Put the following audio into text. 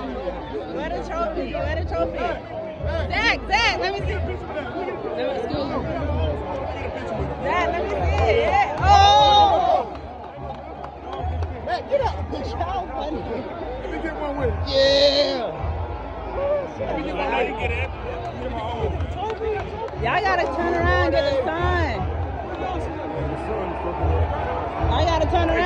Where the trophy? Where the trophy? Zach, let me see. Zach, let me see it. Yeah. Oh! Man, get up, bitch. How funny. Let me get one with it. Yeah. Let me get one with it. Get it. Get my own. Y'all gotta turn around and get the sun. The sun is fucking up. I gotta turn around.